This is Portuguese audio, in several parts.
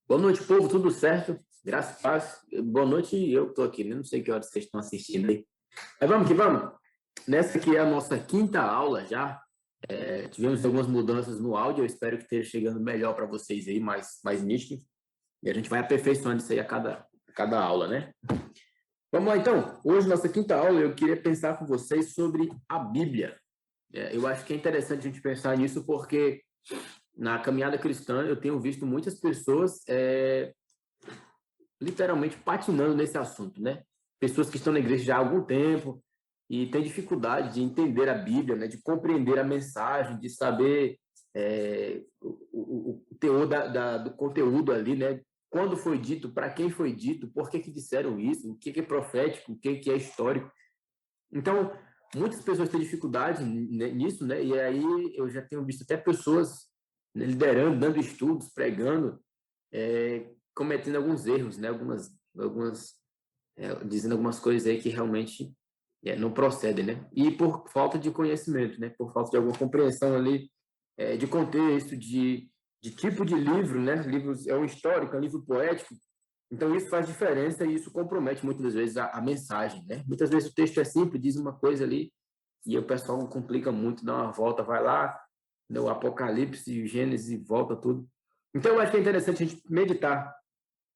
Boa noite, povo, tudo certo? Graças a paz. Boa noite, eu estou aqui, né? Não sei que horas vocês estão assistindo aí. Mas vamos que vamos. Nessa aqui é a nossa quinta aula já. Tivemos algumas mudanças no áudio, eu espero que esteja chegando melhor para vocês aí, mais nítido. E a gente vai aperfeiçoando isso aí a cada aula, né? Vamos lá, então. Hoje, nossa quinta aula, eu queria pensar com vocês sobre a Bíblia. Eu acho que é interessante a gente pensar nisso porque na caminhada cristã eu tenho visto muitas pessoas literalmente patinando nesse assunto, né? Pessoas que estão na igreja já há algum tempo e têm dificuldade de entender a Bíblia, né? De compreender a mensagem, de saber o teor do conteúdo ali, né? Quando foi dito, para quem foi dito, por que disseram isso, o que é profético, o que é histórico. Então, muitas pessoas têm dificuldade nisso, né? E aí eu já tenho visto até pessoas, né, liderando, dando estudos, pregando, cometendo alguns erros, né? Dizendo algumas coisas aí que realmente não procedem, né? E por falta de conhecimento, né? Por falta de alguma compreensão ali de contexto, de tipo de livro, né? Livros é um histórico, é um livro poético. Então isso faz diferença e isso compromete muitas das vezes a mensagem, né? Muitas vezes o texto é simples, diz uma coisa ali e o pessoal complica muito, dá uma volta, vai lá no Apocalipse, Gênesis, volta tudo. Então eu acho que é interessante a gente meditar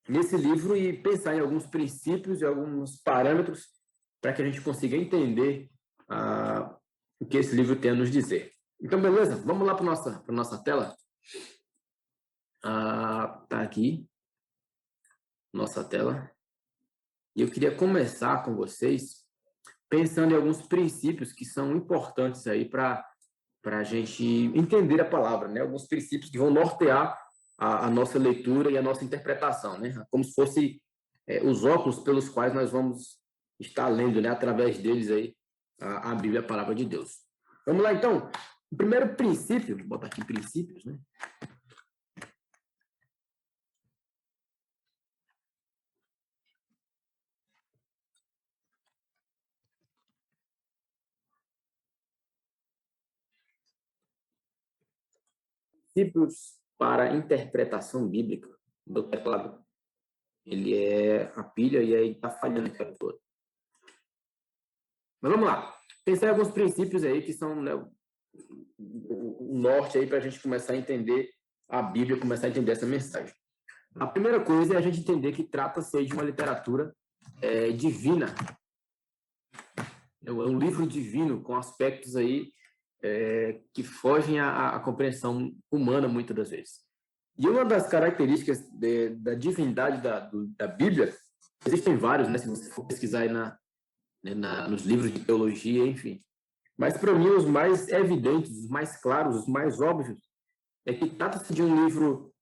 nesse livro e pensar em alguns princípios e alguns parâmetros para que a gente consiga entender o que esse livro tem a nos dizer. Então, beleza? Vamos lá para a nossa tela? Tá aqui, nossa tela. E eu queria começar com vocês pensando em alguns princípios que são importantes aí para a gente entender a palavra, né? Alguns princípios que vão nortear a nossa leitura e a nossa interpretação, né? Como se fosse os óculos pelos quais nós vamos estar lendo, né? Através deles aí a Bíblia, a palavra de Deus. Vamos lá, então. O primeiro princípio, vou botar aqui princípios, né? Princípios para a interpretação bíblica. Do teclado, ele é a pilha e aí está falhando o tempo todo. Mas vamos lá. Pensar em alguns princípios aí que são, né, o norte aí para a gente começar a entender a Bíblia, começar a entender essa mensagem. A primeira coisa é a gente entender que trata-se de uma literatura divina. É um livro divino com aspectos aí que fogem à compreensão humana muitas das vezes. E uma das características da divindade da Bíblia, existem vários, né? Se você for pesquisar aí nos livros de teologia, enfim. Mas, para mim, os mais evidentes, os mais claros, os mais óbvios, é que trata-se de um livro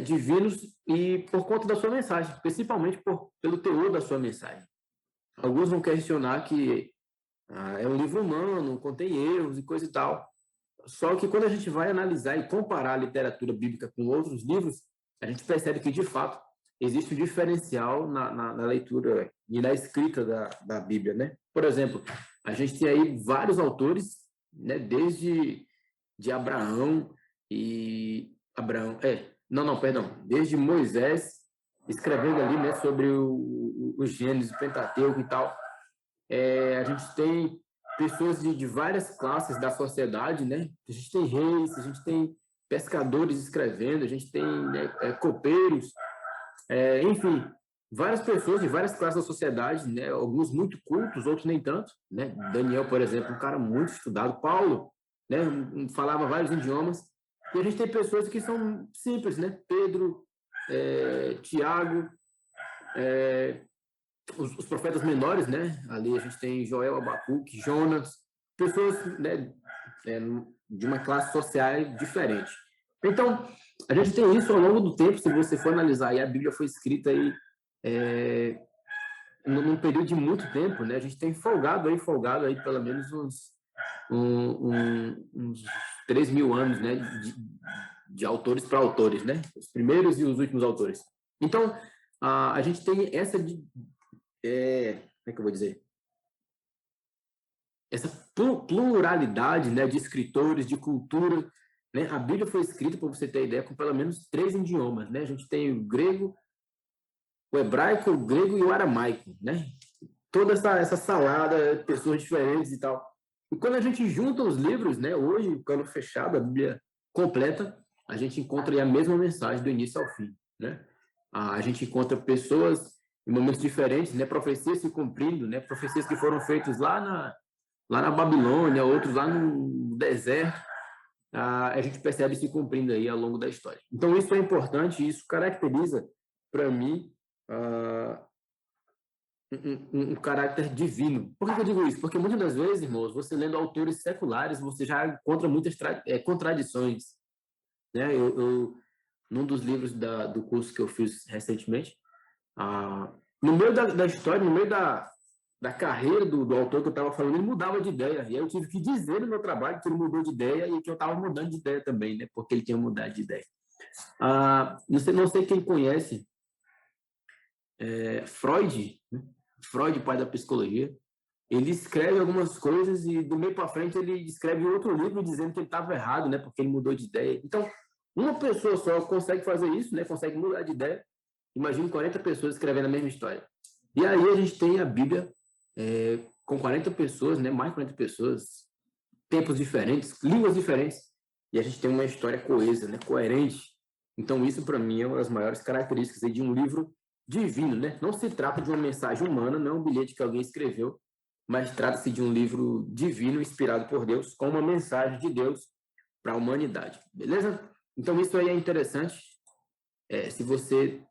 divino e por conta da sua mensagem, principalmente pelo teor da sua mensagem. Alguns vão questionar que é um livro humano, contém erros e coisa e tal. Só que quando a gente vai analisar e comparar a literatura bíblica com outros livros, a gente percebe que, de fato, existe um diferencial na leitura e na escrita da Bíblia, né? Por exemplo, a gente tem aí vários autores, né, desde de Abraão e Abraão, não, perdão, desde Moisés escrevendo ali, né, sobre o Gênesis, o Pentateuco e tal. A gente tem pessoas de várias classes da sociedade, né? A gente tem reis, a gente tem pescadores escrevendo, a gente tem, né, copeiros, enfim, várias pessoas de várias classes da sociedade, né? Alguns muito cultos, outros nem tanto, né? Daniel, por exemplo, um cara muito estudado. Paulo, né? Falava vários idiomas. E a gente tem pessoas que são simples, né? Pedro, Tiago, os profetas menores, né? Ali a gente tem Joel, Abacuque, Jonas, pessoas, né, de uma classe social diferente. Então, a gente tem isso ao longo do tempo, se você for analisar, e a Bíblia foi escrita aí num período de muito tempo, né? A gente tem folgado aí pelo menos uns 3.000 anos, né? De autores para autores, né? Os primeiros e os últimos autores. Então, a gente tem como é que eu vou dizer? Essa pluralidade, né, de escritores, de cultura, né? A Bíblia foi escrita, para você ter ideia, com pelo menos 3 idiomas, né? A gente tem o grego, o hebraico, o grego e o aramaico, né? Toda essa salada, pessoas diferentes e tal. E quando a gente junta os livros, né? Hoje, quando fechado, a Bíblia completa, a gente encontra aí a mesma mensagem do início ao fim, né? A gente encontra pessoas em momentos diferentes, né? Profecias se cumprindo, né? Profecias que foram feitas lá na Babilônia, outros lá no deserto, a gente percebe se cumprindo aí ao longo da história. Então, isso é importante, isso caracteriza, para mim, um caráter divino. Por que eu digo isso? Porque muitas das vezes, irmãos, você lendo autores seculares, você já encontra muitas contradições. Né? Num dos livros do curso que eu fiz recentemente, no meio da história, no meio da carreira do autor que eu estava falando, ele mudava de ideia. E aí eu tive que dizer no meu trabalho que ele mudou de ideia e que eu estava mudando de ideia também, né? Porque ele tinha mudado de ideia. Não sei quem conhece Freud, né? Freud, pai da psicologia. Ele escreve algumas coisas e do meio para frente ele escreve outro livro dizendo que ele estava errado, né? Porque ele mudou de ideia. Então, uma pessoa só consegue fazer isso, né? Consegue mudar de ideia. Imagine 40 pessoas escrevendo a mesma história. E aí a gente tem a Bíblia com 40 pessoas, né? Mais 40 pessoas, tempos diferentes, línguas diferentes, e a gente tem uma história coesa, né? Coerente. Então isso para mim é uma das maiores características de um livro divino, né? Não se trata de uma mensagem humana, não é um bilhete que alguém escreveu, mas trata-se de um livro divino inspirado por Deus, com uma mensagem de Deus para a humanidade, beleza? Então isso aí é interessante. Se você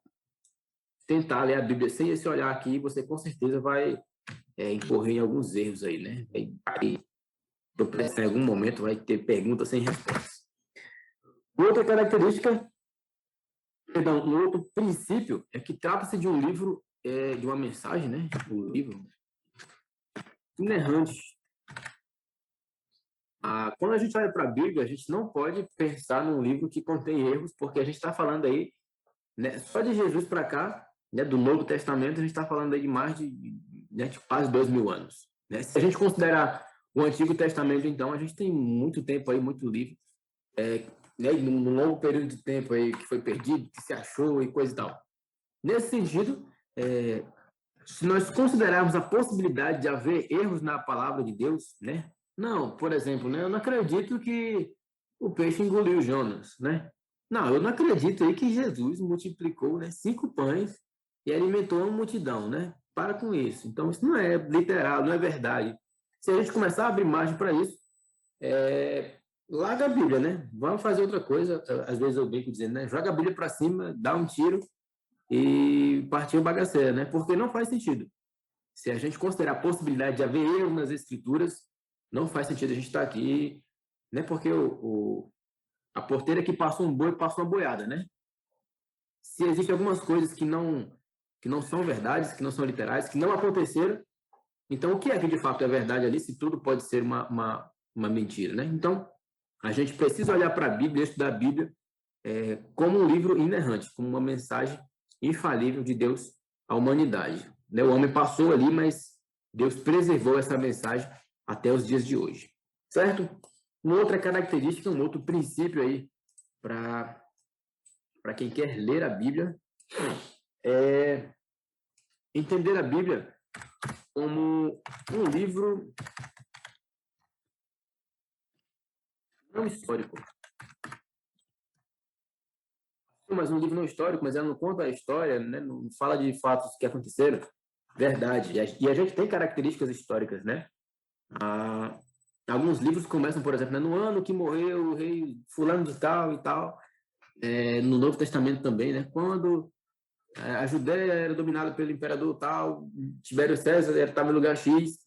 tentar ler a Bíblia sem esse olhar aqui, você com certeza vai incorrer em alguns erros aí, né? Vai tropeçar em algum momento, vai ter perguntas sem respostas. Outra característica, perdão, um outro princípio é que trata-se de um livro, de uma mensagem, né? Um livro inerrante. Quando a gente olha para a Bíblia, a gente não pode pensar num livro que contém erros, porque a gente está falando aí, né, só de Jesus para cá, né, do Novo Testamento, a gente está falando aí de mais de quase 2.000 anos. Né? Se a gente considerar o Antigo Testamento, então, a gente tem muito tempo aí, muito livro, né, num longo período de tempo aí que foi perdido, que se achou e coisa e tal. Nesse sentido, se nós considerarmos a possibilidade de haver erros na palavra de Deus, né? Não, por exemplo, né? Eu não acredito que o peixe engoliu Jonas, né? Não, eu não acredito aí que Jesus multiplicou, né, 5 pães e alimentou uma multidão, né? Para com isso. Então, isso não é literal, não é verdade. Se a gente começar a abrir margem para isso, larga a Bíblia, né? Vamos fazer outra coisa. Às vezes eu brinco dizendo, né? Joga a Bíblia para cima, dá um tiro e partiu bagaceira, né? Porque não faz sentido. Se a gente considerar a possibilidade de haver erro nas escrituras, não faz sentido a gente estar aqui, né? Porque a porteira que passa um boi passa uma boiada, né? Se existem algumas coisas que não são verdades, que não são literais, que não aconteceram, então o que é que de fato é verdade ali, se tudo pode ser uma mentira, né? Então, a gente precisa olhar para a Bíblia, estudar a Bíblia como um livro inerrante, como uma mensagem infalível de Deus à humanidade. Né? O homem passou ali, mas Deus preservou essa mensagem até os dias de hoje. Certo? Uma outra característica, um outro princípio aí para quem quer ler a Bíblia é entender a Bíblia como um livro não histórico, mas um livro não histórico, mas ela não conta a história, né? Não fala de fatos que aconteceram. Verdade. E a gente tem características históricas, né? Alguns livros começam, por exemplo, né, no ano que morreu o rei fulano de tal e tal. No Novo Testamento também, né? Quando a Judéia era dominada pelo imperador tal, Tibério César estava em lugar X.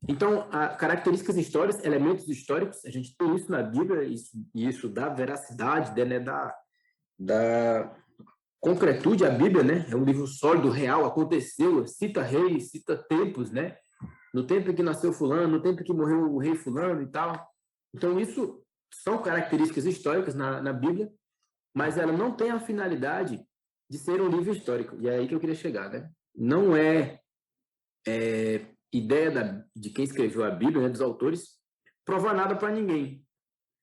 Então, características históricas, elementos históricos, a gente tem isso na Bíblia, isso dá veracidade, né, da concretude à Bíblia, né? É um livro sólido, real, aconteceu, cita reis, cita tempos, né? No tempo em que nasceu fulano, no tempo em que morreu o rei fulano e tal. Então, isso são características históricas na Bíblia, mas ela não tem a finalidade de ser um livro histórico. E é aí que eu queria chegar, né? Não é ideia de quem escreveu a Bíblia, né, dos autores, provar nada para ninguém.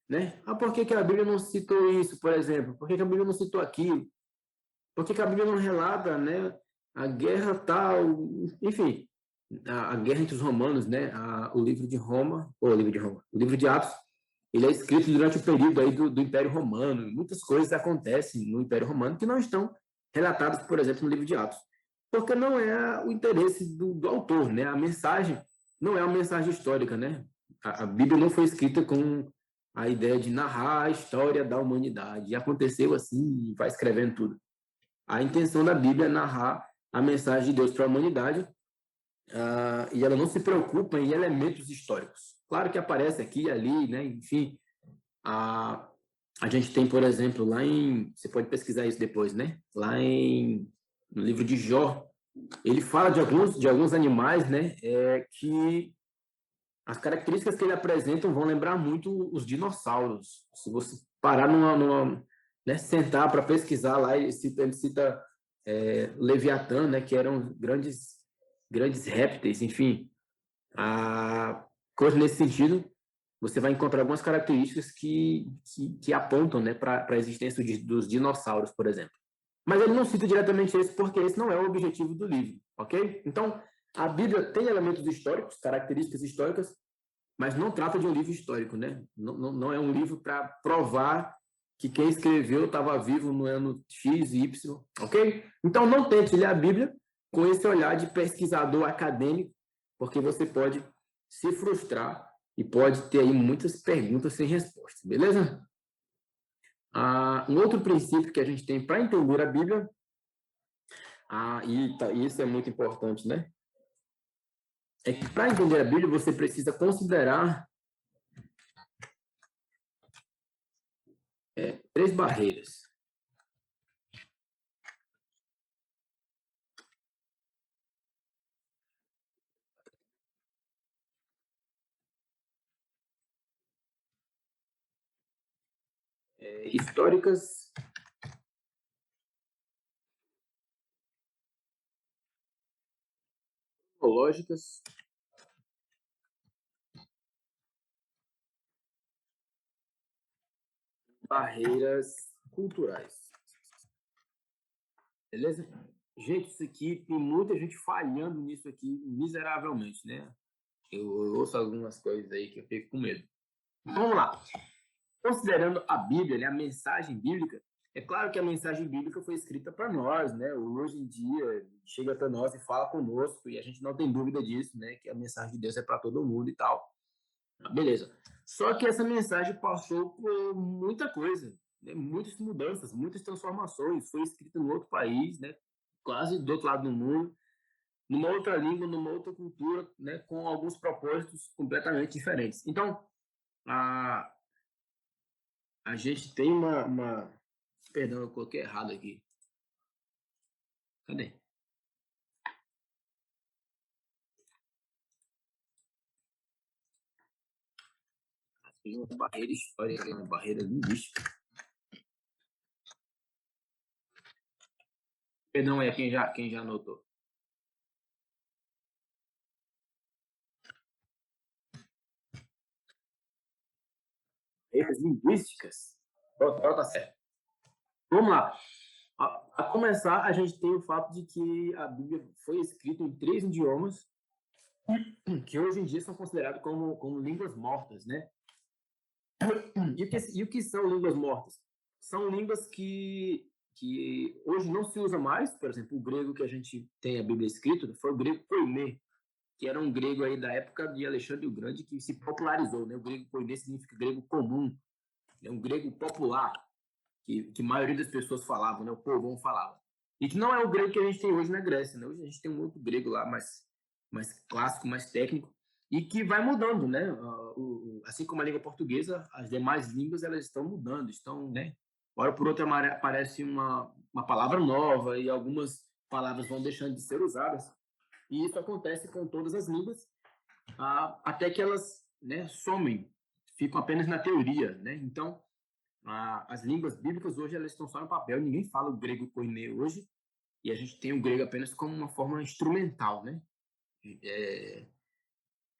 né? Ah, por que que a Bíblia não citou isso, por exemplo? Por que que a Bíblia não citou aquilo? Por que que a Bíblia não relata, né, a guerra tal, enfim, a guerra entre os romanos, né? O livro de Roma, ou o livro de Roma, o livro de Atos, ele é escrito durante o período aí do Império Romano. Muitas coisas acontecem no Império Romano que não estão relatadas, por exemplo, no livro de Atos, porque não é o interesse do autor, né? A mensagem não é uma mensagem histórica, né? A Bíblia não foi escrita com a ideia de narrar a história da humanidade. E aconteceu assim, e vai escrevendo tudo. A intenção da Bíblia é narrar a mensagem de Deus para a humanidade, e ela não se preocupa em elementos históricos. Claro que aparece aqui e ali, né? Enfim, a, a gente tem, por exemplo, lá em... Você pode pesquisar isso depois, né? No livro de Jó, ele fala de alguns animais, né? Que as características que ele apresenta vão lembrar muito os dinossauros. Se você parar né, sentar para pesquisar lá, ele cita Leviatã, né? Que eram grandes répteis, enfim. A coisa nesse sentido, você vai encontrar algumas características que apontam, né, para a existência dos dinossauros, por exemplo. Mas ele não cita diretamente isso porque esse não é o objetivo do livro, ok? Então, a Bíblia tem elementos históricos, características históricas, mas não trata de um livro histórico, né? Não é um livro para provar que quem escreveu estava vivo no ano X e Y, ok? Então, não tente ler a Bíblia com esse olhar de pesquisador acadêmico, porque você pode se frustrar e pode ter aí muitas perguntas sem resposta, beleza? Um outro princípio que a gente tem para entender a Bíblia, isso é muito importante, né? É que para entender a Bíblia você precisa considerar três barreiras. Históricas, teológicas, barreiras culturais. Beleza? Gente, isso aqui, tem muita gente falhando nisso aqui miseravelmente, né? Eu ouço algumas coisas aí que eu fico com medo. Vamos lá. Considerando a Bíblia, né, a mensagem bíblica, é claro que a mensagem bíblica foi escrita para nós, né? Hoje em dia chega até nós e fala conosco e a gente não tem dúvida disso, né? Que a mensagem de Deus é para todo mundo e tal. Beleza. Só que essa mensagem passou por muita coisa, né? Muitas mudanças, muitas transformações. Foi escrita em outro país, né? Quase do outro lado do mundo, numa outra língua, numa outra cultura, né? Com alguns propósitos completamente diferentes. Então, a, a gente tem Perdão, eu coloquei errado aqui. Cadê? Tem uma barreira histórica, uma barreira linguística. Perdão, quem já anotou. Barreiras linguísticas. Tá certo. Vamos lá. A começar, a gente tem o fato de que a Bíblia foi escrita em três idiomas que hoje em dia são considerados como línguas mortas, né? E o que são línguas mortas? São línguas que hoje não se usa mais. Por exemplo, o grego que a gente tem a Bíblia escrita foi o grego koiné, que era um grego aí da época de Alexandre o Grande que se popularizou, né? O grego koiné significa grego comum, é um grego popular, que a maioria das pessoas falavam, né? O povão falava. E que não é o grego que a gente tem hoje na Grécia, né? Hoje a gente tem um outro grego lá mais clássico, mais técnico, e que vai mudando, né? Assim como a língua portuguesa, as demais línguas elas estão mudando, estão, né? Hora por outra aparece uma palavra nova e algumas palavras vão deixando de ser usadas. E isso acontece com todas as línguas, até que elas, né, somem, ficam apenas na teoria, né? Então, as línguas bíblicas hoje elas estão só no papel, ninguém fala o grego koiné hoje, e a gente tem o grego apenas como uma forma instrumental, né?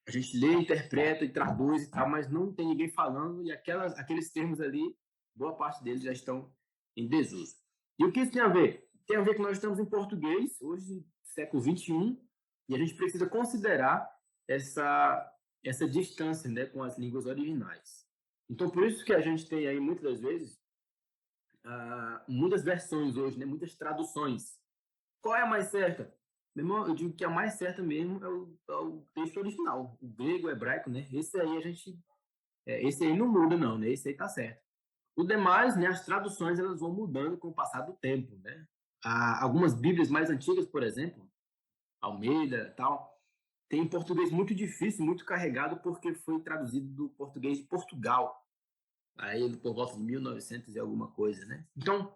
a gente lê, interpreta e traduz e tal, mas não tem ninguém falando e aqueles termos ali, boa parte deles já estão em desuso. E o que isso tem a ver? Tem a ver que nós estamos em português, hoje, século XXI, e a gente precisa considerar essa distância, né, com as línguas originais. Então, por isso que a gente tem aí, muitas das vezes, muitas versões hoje, né, muitas traduções. Qual é a mais certa? Meu irmão, eu digo que a mais certa mesmo é o texto original, o grego, o hebraico, né? Esse aí esse aí não muda não, né? Esse aí tá certo. O demais, né? As traduções elas vão mudando com o passar do tempo, né? Algumas Bíblias mais antigas, por exemplo, Almeida, tal, tem um português muito difícil, muito carregado, porque foi traduzido do português de Portugal, aí por volta de 1900 e alguma coisa, né? Então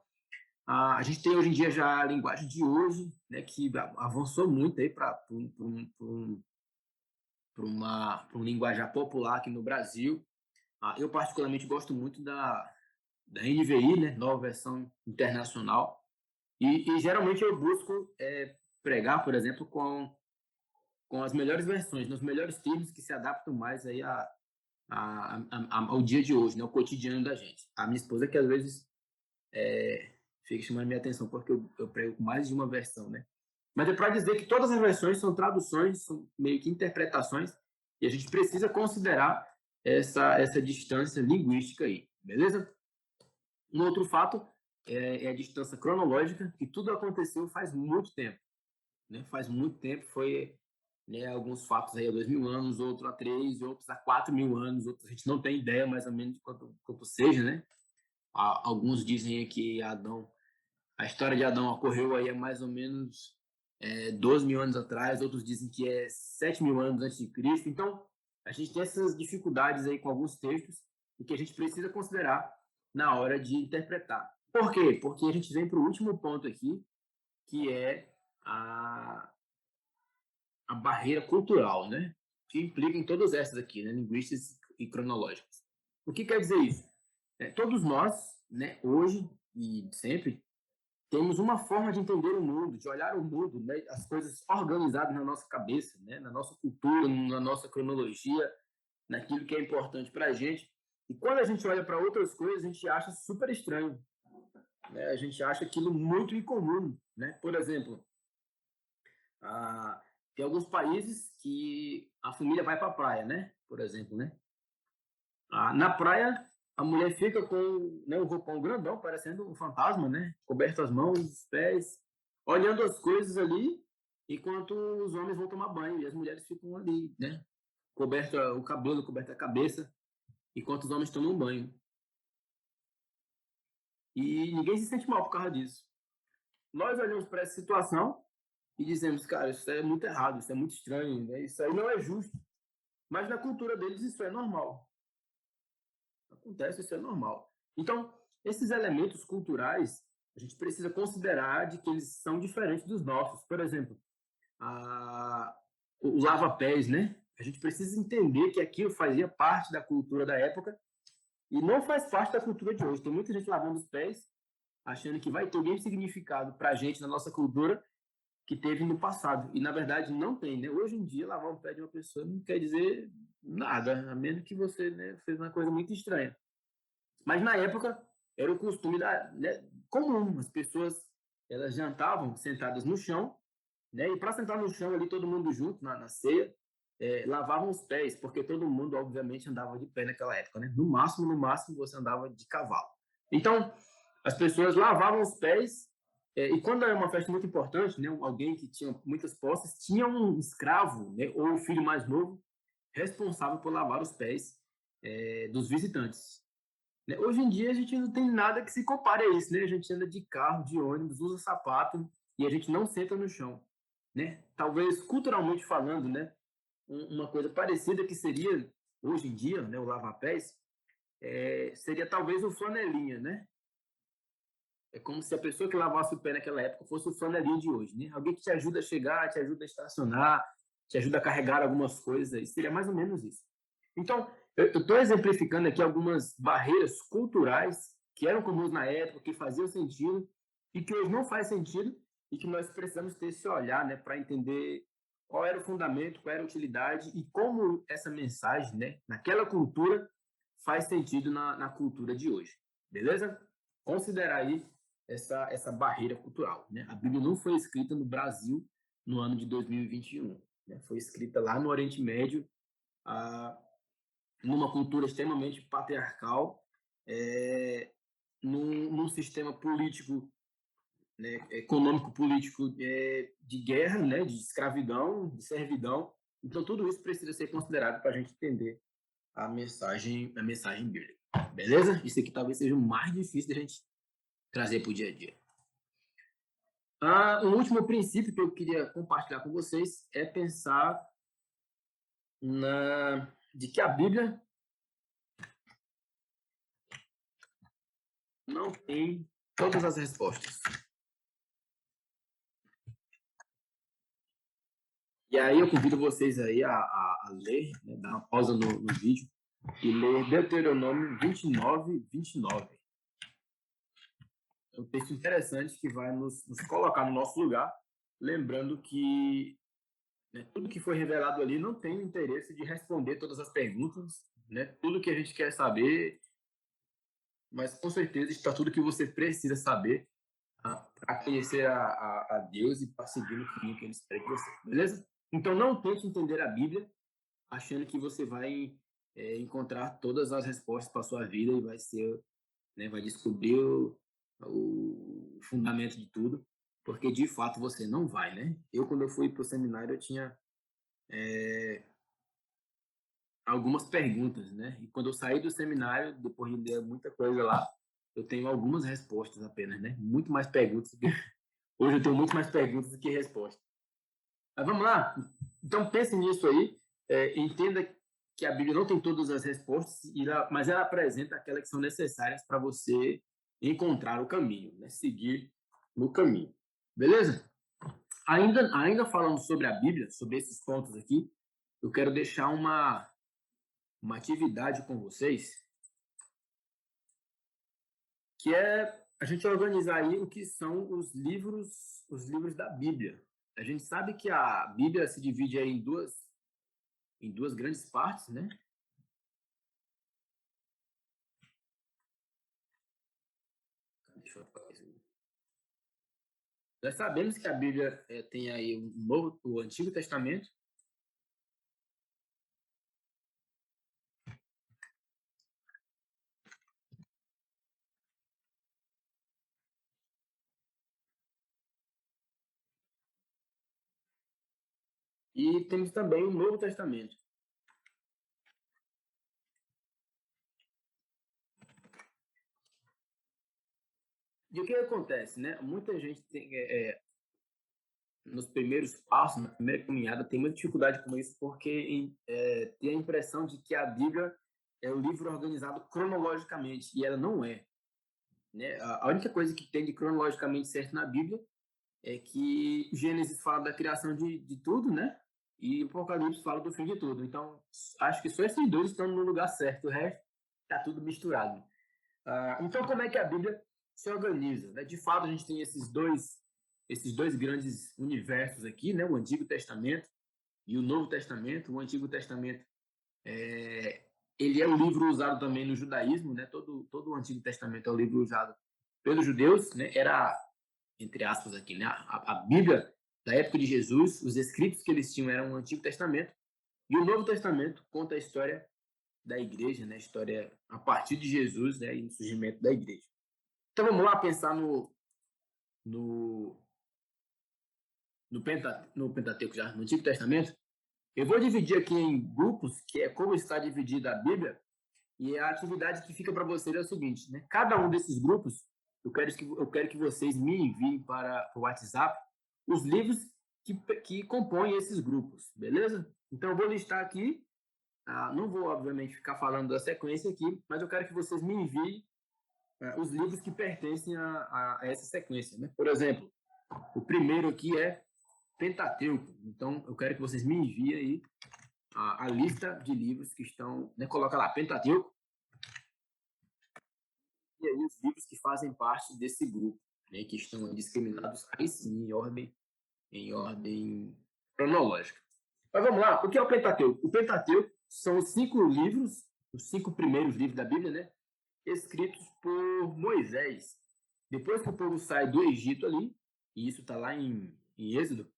a gente tem hoje em dia já a linguagem de hoje, né, que avançou muito aí para um linguajar popular aqui no Brasil. Eu particularmente gosto muito da NVI, né, nova versão internacional, e geralmente eu busco pregar, por exemplo, com as melhores versões, nos melhores termos que se adaptam mais aí ao dia de hoje, né, ao cotidiano da gente. A minha esposa que às vezes fica chamando minha atenção porque eu prego com mais de uma versão, né? Mas é para dizer que todas as versões são traduções, são meio que interpretações, e a gente precisa considerar essa distância linguística aí, beleza? Um outro fato é a distância cronológica, que tudo aconteceu faz muito tempo, né? Faz muito tempo, foi, né, alguns fatos aí há 2000 anos, outros há 3, outros há 4.000 anos, outros a gente não tem ideia mais ou menos de quanto seja, né? Alguns dizem que a história de Adão ocorreu aí há mais ou menos 12.000 anos atrás, outros dizem que é 7.000 anos antes de Cristo. Então, a gente tem essas dificuldades aí com alguns textos e que a gente precisa considerar na hora de interpretar. Por quê? Porque a gente vem para o último ponto aqui, que é a barreira cultural, né? Que implica em todas essas aqui, né? Linguísticas e cronológicas. O que quer dizer isso? Todos nós, né, hoje e sempre, temos uma forma de entender o mundo, de olhar o mundo, né, as coisas organizadas na nossa cabeça, né, na nossa cultura, na nossa cronologia, naquilo que é importante para a gente. E quando a gente olha para outras coisas, a gente acha super estranho, né? A gente acha aquilo muito incomum, né? Por exemplo, tem alguns países que a família vai para a praia, né? Por exemplo, né? Na praia, a mulher fica com, né, um roupão grandão, parecendo um fantasma, né? Coberto as mãos, os pés, olhando as coisas ali, enquanto os homens vão tomar banho e as mulheres ficam ali, né? Coberto o cabelo, coberta a cabeça, enquanto os homens tomam banho. E ninguém se sente mal por causa disso. Nós olhamos para essa situação e dizemos, cara, isso é muito errado, isso é muito estranho, né? Isso aí não é justo. Mas na cultura deles isso é normal. Acontece, isso é normal. Então, esses elementos culturais, a gente precisa considerar de que eles são diferentes dos nossos. Por exemplo, o lava-pés, né? A gente precisa entender que aquilo fazia parte da cultura da época e não faz parte da cultura de hoje. Tem muita gente lavando os pés, achando que vai ter o mesmo significado para a gente, na nossa cultura, que teve no passado. E, na verdade, não tem, né? Hoje em dia, lavar o pé de uma pessoa não quer dizer nada, a menos que você, né, fez uma coisa muito estranha. Mas na época era o costume né, comum, as pessoas elas jantavam sentadas no chão, né? E para sentar no chão ali todo mundo junto na ceia, lavavam os pés, porque todo mundo obviamente andava de pé naquela época, né? No máximo você andava de cavalo. Então as pessoas lavavam os pés e quando era uma festa muito importante, né? Alguém que tinha muitas posses tinha um escravo, né? Ou um filho mais novo responsável por lavar os pés dos visitantes. Hoje em dia a gente não tem nada que se compare a isso, né? A gente anda de carro, de ônibus, usa sapato e a gente não senta no chão, né? Talvez culturalmente falando, né? Uma coisa parecida que seria hoje em dia, né? O lava-pés seria talvez o flanelinha, né? É como se a pessoa que lavasse o pé naquela época fosse o flanelinha de hoje, né? Alguém que te ajuda a chegar, te ajuda a estacionar, te ajuda a carregar algumas coisas, aí seria mais ou menos isso. Então, eu estou exemplificando aqui algumas barreiras culturais que eram comuns na época, que faziam sentido e que hoje não faz sentido e que nós precisamos ter esse olhar, né, para entender qual era o fundamento, qual era a utilidade e como essa mensagem, né, naquela cultura, faz sentido na cultura de hoje. Beleza? Considerar aí essa barreira cultural. Né? A Bíblia não foi escrita no Brasil no ano de 2021. Né? Foi escrita lá no Oriente Médio, numa cultura extremamente patriarcal, num sistema político, né, econômico-político de guerra, né, de escravidão, de servidão. Então, tudo isso precisa ser considerado para a gente entender a mensagem bíblica. Beleza? Isso aqui talvez seja o mais difícil da gente trazer para o dia a dia. Um último princípio que eu queria compartilhar com vocês é pensar de que a Bíblia não tem todas as respostas. E aí eu convido vocês aí a ler, né, dar uma pausa no vídeo e ler Deuteronômio 29, 29. É um texto interessante que vai nos colocar no nosso lugar, lembrando que, né, tudo que foi revelado ali não tem o interesse de responder todas as perguntas, né? Tudo que a gente quer saber, mas com certeza está tudo que você precisa saber para conhecer a Deus e para seguir no caminho que Ele espera de você, beleza? Então não tente entender a Bíblia achando que você vai encontrar todas as respostas para a sua vida e vai ser, né, vai descobrir o fundamento de tudo, porque de fato você não vai, né? Quando eu fui para o seminário, eu tinha algumas perguntas, né? E quando eu saí do seminário, depois de ler muita coisa lá, eu tenho algumas respostas apenas, né? Muito mais perguntas. Hoje eu tenho muito mais perguntas do que respostas. Mas vamos lá? Então pense nisso aí, entenda que a Bíblia não tem todas as respostas, mas ela apresenta aquelas que são necessárias para você encontrar o caminho, né? Seguir no caminho. Beleza? Ainda falando sobre a Bíblia, sobre esses pontos aqui, eu quero deixar uma atividade com vocês, que é a gente organizar aí o que são os livros da Bíblia. A gente sabe que a Bíblia se divide aí em duas grandes partes, né? Deixa eu falar isso. Nós sabemos que a Bíblia tem aí o Antigo Testamento e temos também o Novo Testamento. E o que acontece, né? Muita gente tem, nos primeiros passos, na primeira caminhada, tem muita dificuldade com isso, porque tem a impressão de que a Bíblia é um livro organizado cronologicamente, e ela não é. Né? A única coisa que tem de cronologicamente certo na Bíblia é que Gênesis fala da criação de tudo, né? E Apocalipse fala do fim de tudo. Então, acho que só esses dois estão no lugar certo, o resto está tudo misturado. Então, como é que a Bíblia se organiza? Né? De fato, a gente tem esses dois grandes universos aqui, né? O Antigo Testamento e o Novo Testamento. O Antigo Testamento ele é um livro usado também no judaísmo, né? Todo o Antigo Testamento é um livro usado pelos judeus, né? Era, entre aspas aqui, né? A Bíblia da época de Jesus, os escritos que eles tinham eram o Antigo Testamento, e o Novo Testamento conta a história da igreja, né? A história a partir de Jesus, né? E no surgimento da igreja. Então vamos lá pensar no, no Pentateuco, já no Antigo Testamento. Eu vou dividir aqui em grupos, que é como está dividida a Bíblia, e a atividade que fica para vocês é o seguinte, né? Cada um desses grupos, eu quero que vocês me enviem para o WhatsApp os livros que compõem esses grupos, beleza? Então, eu vou listar aqui, não vou, obviamente, ficar falando da sequência aqui, mas eu quero que vocês me enviem os livros que pertencem a essa sequência, né? Por exemplo, o primeiro aqui é Pentateuco. Então, eu quero que vocês me enviem aí a lista de livros que estão, né? Coloca lá, Pentateuco, e aí os livros que fazem parte desse grupo, né? Que estão discriminados aí sim, em ordem cronológica. Mas vamos lá, o que é o Pentateuco? O Pentateuco são os 5 livros, os 5 primeiros livros da Bíblia, né? Escritos por Moisés. Depois que o povo sai do Egito ali, e isso está lá em Êxodo,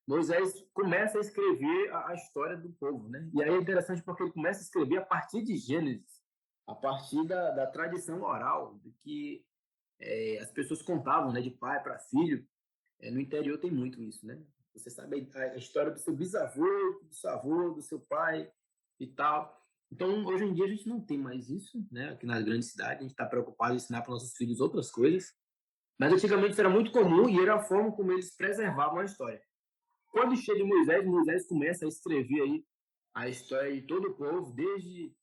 Moisés começa a escrever a história do povo, né? E aí é interessante porque ele começa a escrever a partir de Gênesis, a partir da tradição oral, do que as pessoas contavam, né, de pai para filho. No interior tem muito isso, né? Você sabe a história do seu bisavô, do seu avô, do seu pai e tal. Então, hoje em dia, a gente não tem mais isso, né? Aqui nas grandes cidades, a gente está preocupado em ensinar para nossos filhos outras coisas. Mas antigamente isso era muito comum e era a forma como eles preservavam a história. Quando chega Moisés, Moisés começa a escrever aí a história de todo o povo, desde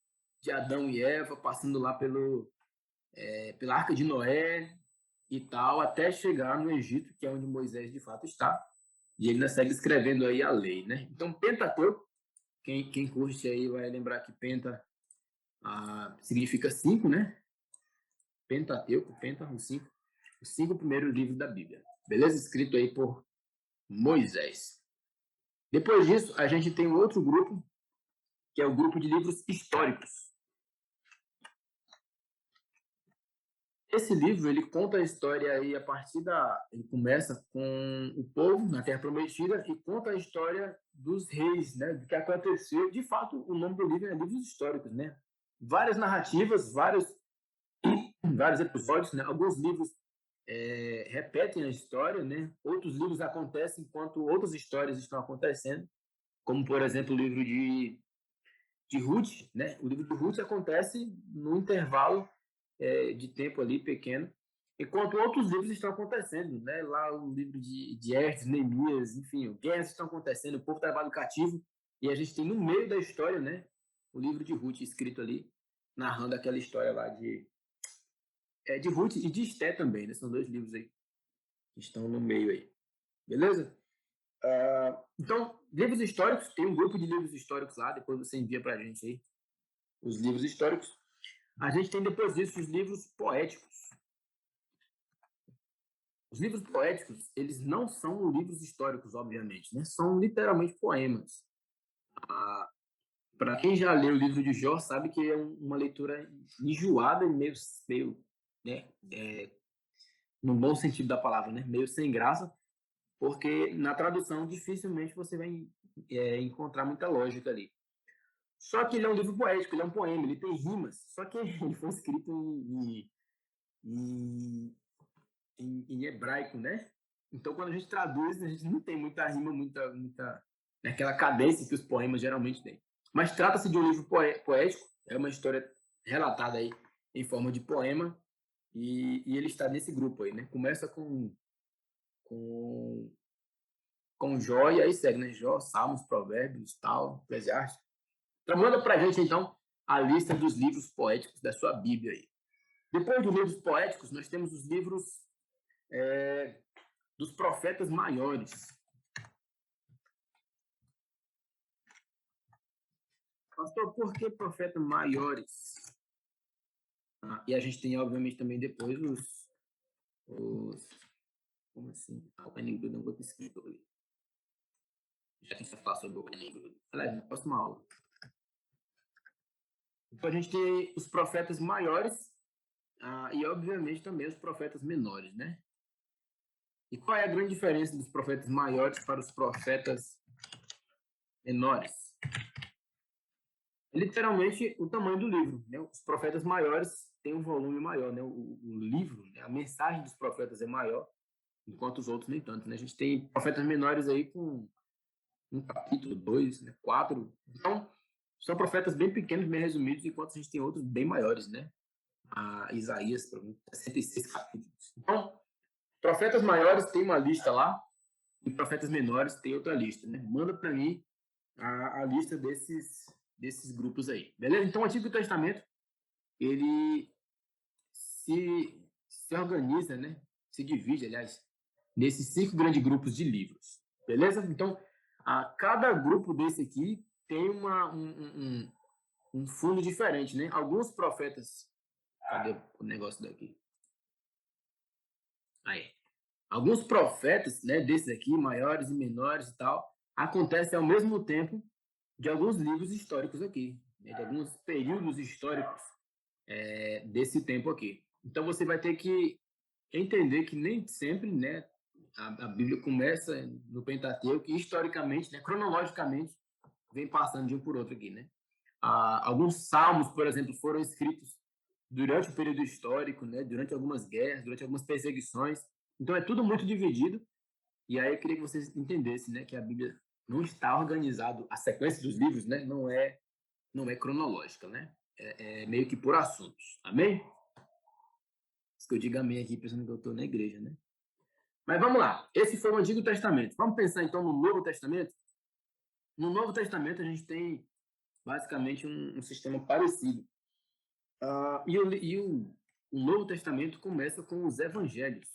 de Adão e Eva, passando lá pela Arca de Noé e tal, até chegar no Egito, que é onde Moisés de fato está. E ele ainda segue escrevendo aí a lei, né? Então, Pentateuco, quem curte aí vai lembrar que Penta significa 5, né? Pentateuco, Penta, os 5 primeiros livros da Bíblia. Beleza? Escrito aí por Moisés. Depois disso, a gente tem um outro grupo, que é o grupo de livros históricos. Esse livro, ele conta a história aí a partir ele começa com o povo na Terra Prometida e conta a história dos reis, né, do que aconteceu. De fato, o nome do livro é Livros Históricos, né? Várias narrativas, vários episódios, né? Alguns livros repetem a história, né? Outros livros acontecem enquanto outras histórias estão acontecendo, como, por exemplo, o livro de Ruth, né? O livro de Ruth acontece no intervalo de tempo ali pequeno, enquanto outros livros estão acontecendo, né? Lá o livro de Esdras, Neemias, enfim, guerras estão acontecendo, o povo trabalha cativo, e a gente tem no meio da história, né? O livro de Ruth escrito ali, narrando aquela história lá de Ruth e de Esté também, né? São 2 livros aí que estão no meio aí, beleza? Então, livros históricos, tem um grupo de livros históricos lá, depois você envia para a gente aí os livros históricos. A gente tem depois disso os livros poéticos. Os livros poéticos, eles não são livros históricos, obviamente, né? São literalmente poemas. Para quem já leu o livro de Jó, sabe que é uma leitura enjoada e meio né? No bom sentido da palavra, né? Meio sem graça, porque na tradução dificilmente você vai encontrar muita lógica ali. Só que ele é um livro poético, ele é um poema, ele tem rimas, só que ele foi escrito em hebraico, né? Então, quando a gente traduz, a gente não tem muita rima, muita aquela cadência que os poemas geralmente têm. Mas trata-se de um livro poético, é uma história relatada aí em forma de poema, e ele está nesse grupo aí, né? Começa com Jó e aí segue, né? Jó, Salmos, Provérbios, tal, Eclesiastes. Então, manda pra gente, então, a lista dos livros poéticos da sua Bíblia aí. Depois dos livros poéticos, nós temos os livros dos profetas maiores. Pastor, por que profetas maiores? E a gente tem, obviamente, também depois como assim? O Benigno não vou ter escrito ali. Já que você fala sobre o Benigno. Aliás, na próxima aula. Então, a gente tem os profetas maiores e, obviamente, também os profetas menores, né? E qual é a grande diferença dos profetas maiores para os profetas menores? É literalmente o tamanho do livro, né? Os profetas maiores têm um volume maior, né? O livro, né? A mensagem dos profetas é maior, enquanto os outros nem tanto, né? A gente tem profetas menores aí com um capítulo, 2, né? 4. Então, são profetas bem pequenos, bem resumidos, enquanto a gente tem outros bem maiores, né? Isaías, por exemplo, 66 capítulos. Então, profetas maiores tem uma lista lá, e profetas menores tem outra lista, né? Manda para mim a lista desses grupos aí, beleza? Então, o Antigo Testamento, ele se organiza, né? Se divide, aliás, nesses 5 grandes grupos de livros, beleza? Então, cada grupo desse aqui tem um fundo diferente, né? Alguns profetas... Cadê o negócio daqui? Aí. Alguns profetas, né, desses aqui, maiores e menores e tal, acontecem ao mesmo tempo de alguns livros históricos aqui, né, de alguns períodos históricos desse tempo aqui. Então, você vai ter que entender que nem sempre, né, a Bíblia começa no Pentateuco e historicamente, né, cronologicamente, vem passando de um por outro aqui, né? Alguns salmos, por exemplo, foram escritos durante o período histórico, né, durante algumas guerras, durante algumas perseguições. Então, é tudo muito dividido. E aí eu queria que vocês entendessem, né, que a Bíblia não está organizado, a sequência dos livros, né, não é cronológica, né? É meio que por assuntos. Amém? Isso que eu digo amém aqui, pensando que eu estou na igreja, né? Mas vamos lá. Esse foi o Antigo Testamento. Vamos pensar então no Novo Testamento? No Novo Testamento a gente tem basicamente um sistema parecido. O Novo Testamento começa com os Evangelhos.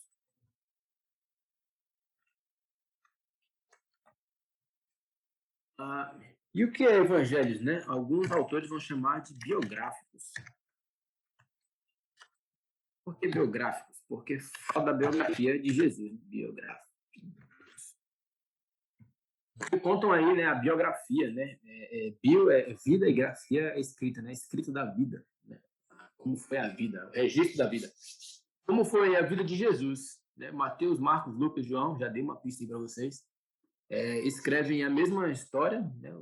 E o que é Evangelhos, né? Alguns autores vão chamar de biográficos. Por que biográficos? Porque fala da biografia de Jesus, biográfico. Contam aí, né, a biografia, né? Bio é vida e grafia é escrita, né? Escrito da vida, né? Como foi a vida, o registro da vida. Como foi a vida de Jesus, né? Mateus, Marcos, Lucas, João, já dei uma pista aí para vocês. Escrevem a mesma história, né?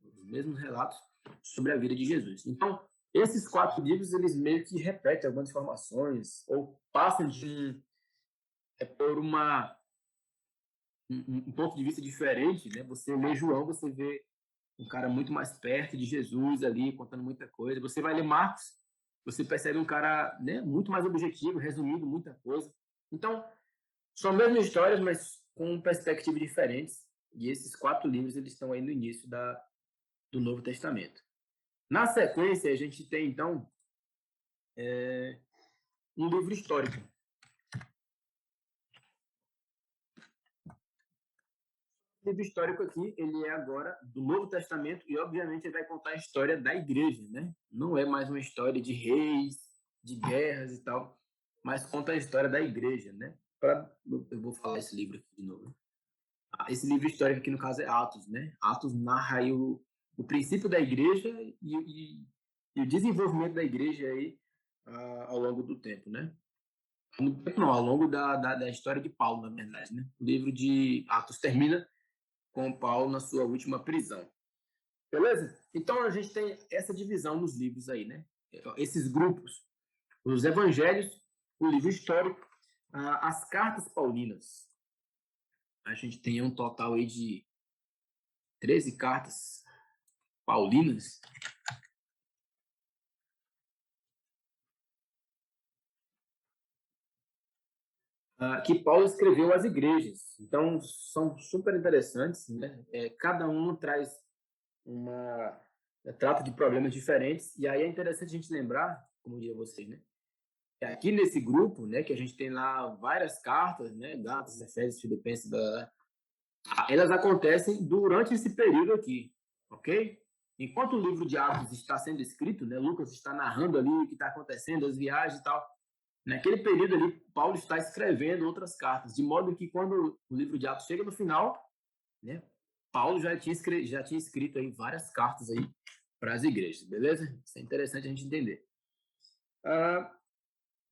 Os mesmos relatos sobre a vida de Jesus. Então, esses 4 livros, eles meio que repetem algumas informações ou passam por um ponto de vista diferente, né? Você lê João, você vê um cara muito mais perto de Jesus ali, contando muita coisa. Você vai ler Marcos, você percebe um cara, né, muito mais objetivo, resumindo muita coisa. Então, são as mesmas histórias, mas com perspectivas diferentes. E esses 4 livros, eles estão aí no início do Novo Testamento. Na sequência, a gente tem, então, um livro histórico. O livro histórico aqui, ele é agora do Novo Testamento e, obviamente, ele vai contar a história da igreja, né? Não é mais uma história de reis, de guerras e tal, mas conta a história da igreja, né? Eu vou falar esse livro aqui de novo. Esse livro histórico aqui, no caso, é Atos, né? Atos narra aí o princípio da igreja e o desenvolvimento da igreja aí ao longo do tempo, né? Não, ao longo da história de Paulo, na verdade, né? O livro de Atos termina com Paulo na sua última prisão. Beleza? Então a gente tem essa divisão nos livros aí, né? Esses grupos, os evangelhos, o livro histórico, as cartas paulinas. A gente tem um total aí de 13 cartas paulinas. Que Paulo escreveu às igrejas. Então, são super interessantes, né? Cada um traz trata de problemas diferentes, e aí é interessante a gente lembrar, como diria vocês, né? Que aqui nesse grupo, né, que a gente tem lá várias cartas, né, Gálatas, Efésios, Filipenses, elas acontecem durante esse período aqui, ok? Enquanto o livro de Atos está sendo escrito, né, Lucas está narrando ali o que está acontecendo, as viagens e tal, naquele período ali, Paulo está escrevendo outras cartas, de modo que quando o livro de Atos chega no final, né, Paulo já tinha escrito aí várias cartas aí para as igrejas, beleza? Isso é interessante a gente entender.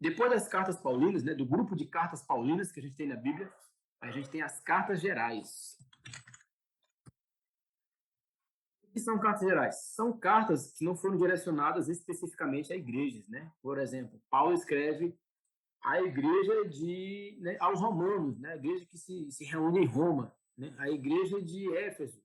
Depois das cartas paulinas, né, do grupo de cartas paulinas que a gente tem na Bíblia, a gente tem as cartas gerais. O que são cartas gerais? São cartas que não foram direcionadas especificamente a igrejas, né? Por exemplo, Paulo escreve à igreja né, aos romanos, né? A igreja que se reúne em Roma, né? A igreja de Éfeso.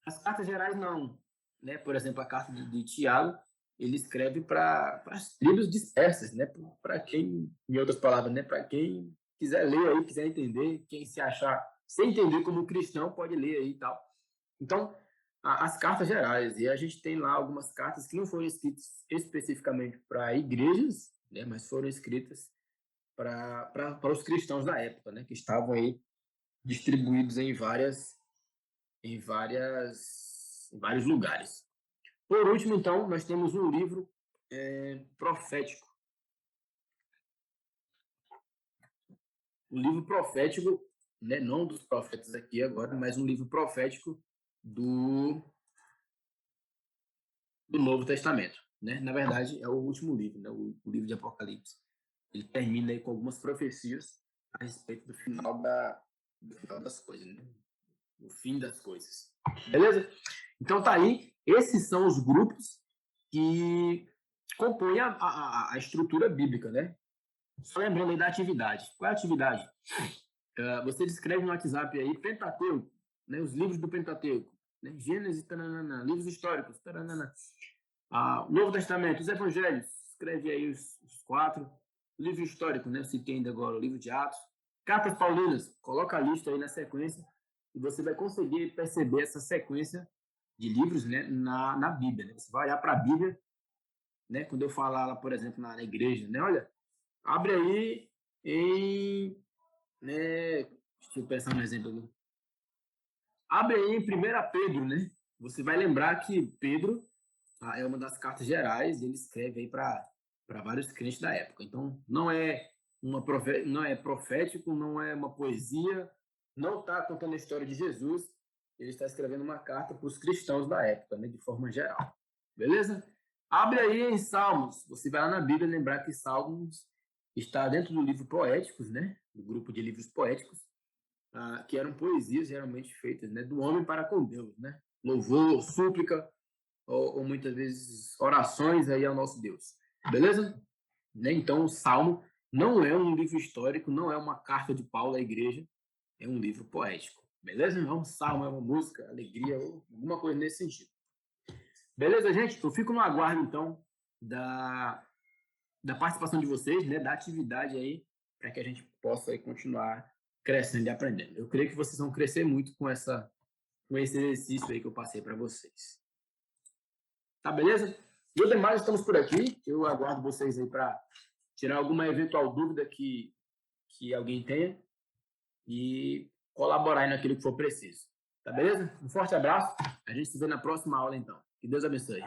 As cartas gerais não, né? Por exemplo, a carta de Tiago, ele escreve para as tribos dispersas, né? Para quem, em outras palavras, né? Para quem quiser ler aí, quiser entender, quem se achar sem entender como cristão pode ler aí e tal. Então, as cartas gerais, e a gente tem lá algumas cartas que não foram escritas especificamente para igrejas, né? Mas foram escritas para os cristãos da época, né? Que estavam aí distribuídos em vários lugares. Por último, então, nós temos um livro profético. o livro profético, né, não dos profetas aqui agora, mas um livro profético do Novo Testamento, né? Na verdade, é o último livro, né? O livro de Apocalipse. Ele termina aí com algumas profecias a respeito do final das coisas, né? O fim das coisas. Beleza? Então tá aí. Esses são os grupos que compõem a estrutura bíblica, né? Só lembrando aí da atividade. Qual é a atividade? Você descreve no WhatsApp aí Pentateuco, né? Os livros do Pentateuco, né? Gênesis, taranana, livros históricos, taranana. Novo Testamento, os Evangelhos, escreve aí os 4. Livro histórico, né? Eu citei ainda agora o livro de Atos. Cartas Paulinas, coloca a lista aí na sequência e você vai conseguir perceber essa sequência de livros, né, na Bíblia. Né? Você vai olhar para a Bíblia, né, quando eu falar lá, por exemplo, na igreja, né, olha, abre aí em, né, deixa eu pensar um exemplo aqui. Abre aí em 1 Pedro, né? Você vai lembrar que Pedro é uma das cartas gerais, ele escreve aí para vários crentes da época. Então, não é não é profético, não é uma poesia, não está contando a história de Jesus, ele está escrevendo uma carta para os cristãos da época, né, de forma geral. Beleza? Abre aí em Salmos. Você vai lá na Bíblia lembrar que Salmos está dentro do livro Poéticos, né? Do grupo de livros poéticos, que eram poesias geralmente feitas, né, do homem para com Deus, né? Louvor, súplica, ou muitas vezes orações aí ao nosso Deus. Beleza? Né? Então, o Salmo não é um livro histórico, não é uma carta de Paulo à igreja, é um livro poético. Beleza? Não é um salmo, é uma música, alegria, ou alguma coisa nesse sentido. Beleza, gente? Eu fico no aguardo, então, da participação de vocês, né? Da atividade aí, para que a gente possa aí continuar crescendo e aprendendo. Eu creio que vocês vão crescer muito com esse exercício aí que eu passei para vocês. Tá, beleza? E demais, estamos por aqui. Eu aguardo vocês aí para tirar alguma eventual dúvida que alguém tenha e colaborar aí naquilo que for preciso. Tá, beleza? Um forte abraço. A gente se vê na próxima aula, então. Que Deus abençoe.